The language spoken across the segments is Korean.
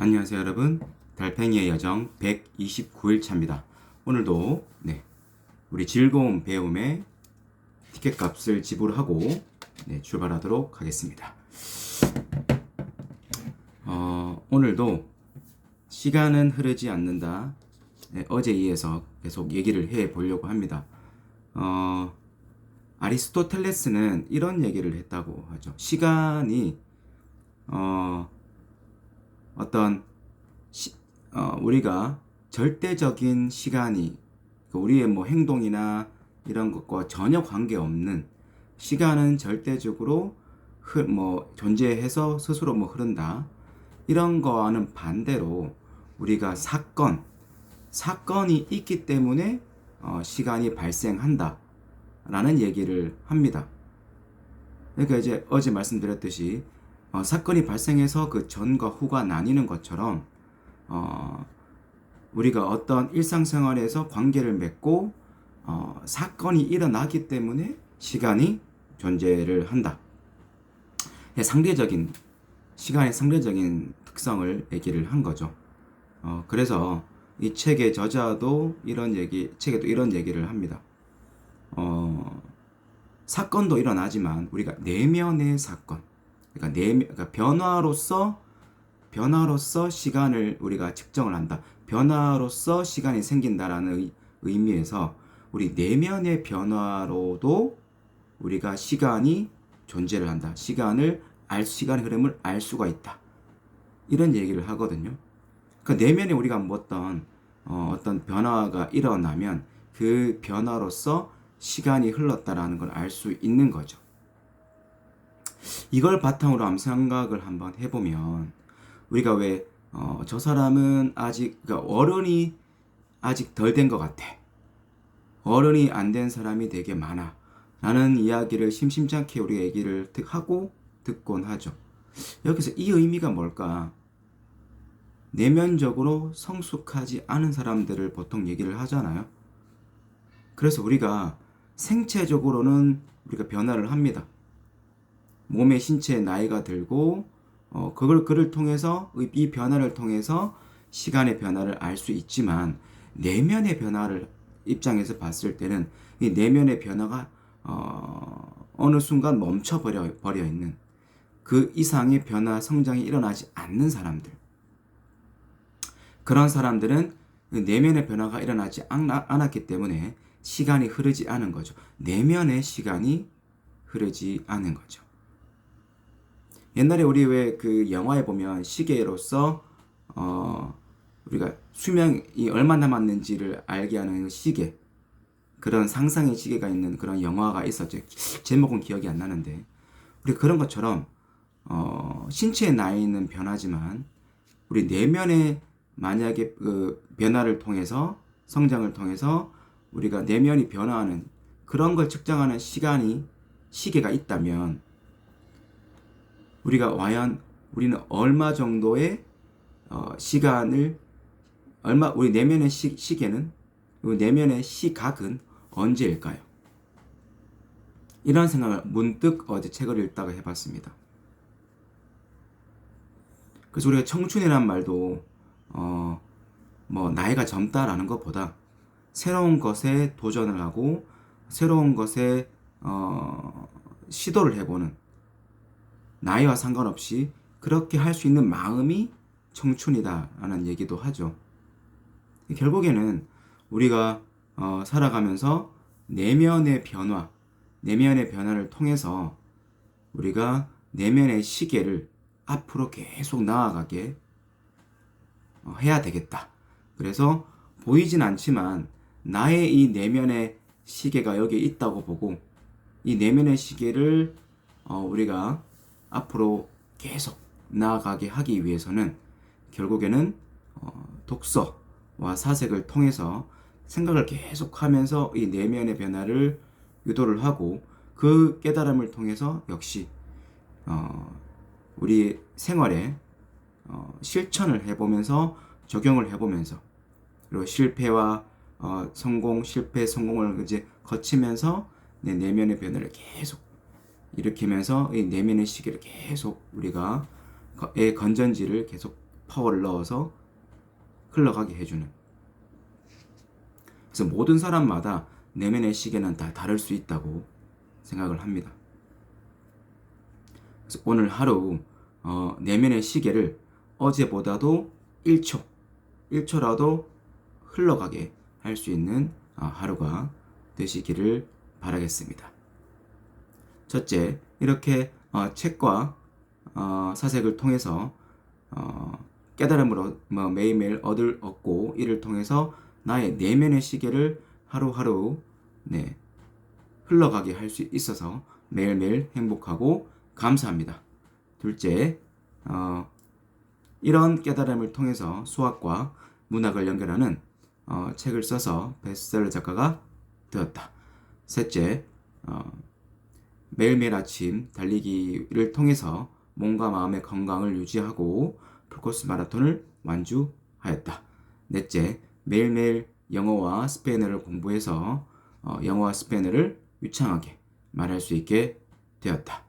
안녕하세요 여러분, 달팽이의 여정 129일차입니다. 오늘도 우리 즐거운 배움의 티켓값을 지불하고 출발하도록 하겠습니다. 오늘도 시간은 흐르지 않는다, 어제에 이어서 계속 얘기를 해 보려고 합니다. 아리스토텔레스는 이런 얘기를 했다고 하죠. 시간이 우리가 절대적인 시간이 우리의 행동이나 이런 것과 전혀 관계없는 시간은 절대적으로 존재해서 스스로 흐른다. 이런 거와는 반대로 우리가 사건이 있기 때문에 시간이 발생한다 라는 얘기를 합니다. 그러니까 이제 어제 말씀드렸듯이 사건이 발생해서 그 전과 후가 나뉘는 것처럼 우리가 어떤 일상생활에서 관계를 맺고 사건이 일어나기 때문에 시간이 존재를 한다. 시간의 상대적인 특성을 얘기를 한 거죠. 그래서 이 책의 저자도 책에도 이런 얘기를 합니다. 사건도 일어나지만 우리가 내면의 사건, 그러니까 변화로서 시간을 우리가 측정을 한다. 변화로서 시간이 생긴다라는 의미에서 우리 내면의 변화로도 우리가 시간이 존재를 한다. 시간의 흐름을 알 수가 있다. 이런 얘기를 하거든요. 그 내면에 우리가 어떤 변화가 일어나면 그 변화로서 시간이 흘렀다라는 걸 알 수 있는 거죠. 이걸 바탕으로 한번 생각을 한번 해보면 우리가 왜 저 사람은 그러니까 어른이 아직 덜 된 것 같아. 어른이 안 된 사람이 되게 많아. 라는 이야기를 심심찮게 우리가 얘기를 듣곤 하죠. 여기서 이 의미가 뭘까? 내면적으로 성숙하지 않은 사람들을 보통 얘기를 하잖아요. 그래서 우리가 생체적으로는 우리가 변화를 합니다. 몸의 신체의 나이가 들고 그를 통해서 이 변화를 통해서 시간의 변화를 알 수 있지만 내면의 변화를 입장에서 봤을 때는 이 내면의 변화가 어느 순간 멈춰버려 있는 그 이상의 변화 성장이 일어나지 않는 사람들, 그런 사람들은 내면의 변화가 일어나지 않았기 때문에 시간이 흐르지 않은 거죠. 내면의 시간이 흐르지 않은 거죠. 옛날에 우리 왜 그 영화에 보면 시계로서 우리가 수명이 얼마 남았는지를 알게 하는 시계, 그런 상상의 시계가 있는 그런 영화가 있었죠. 제목은 기억이 안 나는데 우리 그런 것처럼 신체의 나이는 변하지만 우리 내면의 만약에 그 변화를 통해서 성장을 통해서 우리가 내면이 변화하는 그런 걸 측정하는 시계가 있다면 우리는 얼마 정도의 우리 내면의 시계는, 내면의 시각은 언제일까요? 이런 생각을 문득 어제 책을 읽다가 해봤습니다. 그래서 우리가 청춘이란 말도 나이가 젊다라는 것보다 새로운 것에 도전을 하고 새로운 것에 시도를 해보는, 나이와 상관없이 그렇게 할 수 있는 마음이 청춘이다라는 얘기도 하죠. 결국에는 우리가 살아가면서 내면의 변화를 통해서 우리가 내면의 시계를 앞으로 계속 나아가게 해야 되겠다. 그래서 보이진 않지만 나의 이 내면의 시계가 여기에 있다고 보고 이 내면의 시계를 우리가 앞으로 계속 나아가게 하기 위해서는 결국에는 독서와 사색을 통해서 생각을 계속하면서 이 내면의 변화를 유도를 하고 그 깨달음을 통해서 역시 우리 생활에 실천을 해보면서 적용을 해보면서 그리고 실패와 성공을 이제 거치면서 내 내면의 변화를 계속 일으키면서 이 내면의 시계를 계속 우리가 건전지를 계속 파워를 넣어서 흘러가게 해주는. 그래서 모든 사람마다 내면의 시계는 다 다를 수 있다고 생각을 합니다. 그래서 오늘 하루 내면의 시계를 어제보다도 1초라도 흘러가게 할 수 있는 하루가 되시기를 바라겠습니다. 첫째, 이렇게 책과 사색을 통해서 깨달음으로 매일매일 얻고 이를 통해서 나의 내면의 시계를 하루하루 흘러가게 할 수 있어서 매일매일 행복하고 감사합니다. 둘째, 이런 깨달음을 통해서 수학과 문학을 연결하는 책을 써서 베스트셀러 작가가 되었다. 셋째, 매일매일 아침 달리기를 통해서 몸과 마음의 건강을 유지하고 풀코스 마라톤을 완주하였다. 넷째, 매일매일 영어와 스페인어를 공부해서 영어와 스페인어를 유창하게 말할 수 있게 되었다.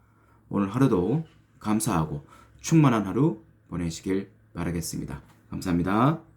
오늘 하루도 감사하고 충만한 하루 보내시길 바라겠습니다. 감사합니다.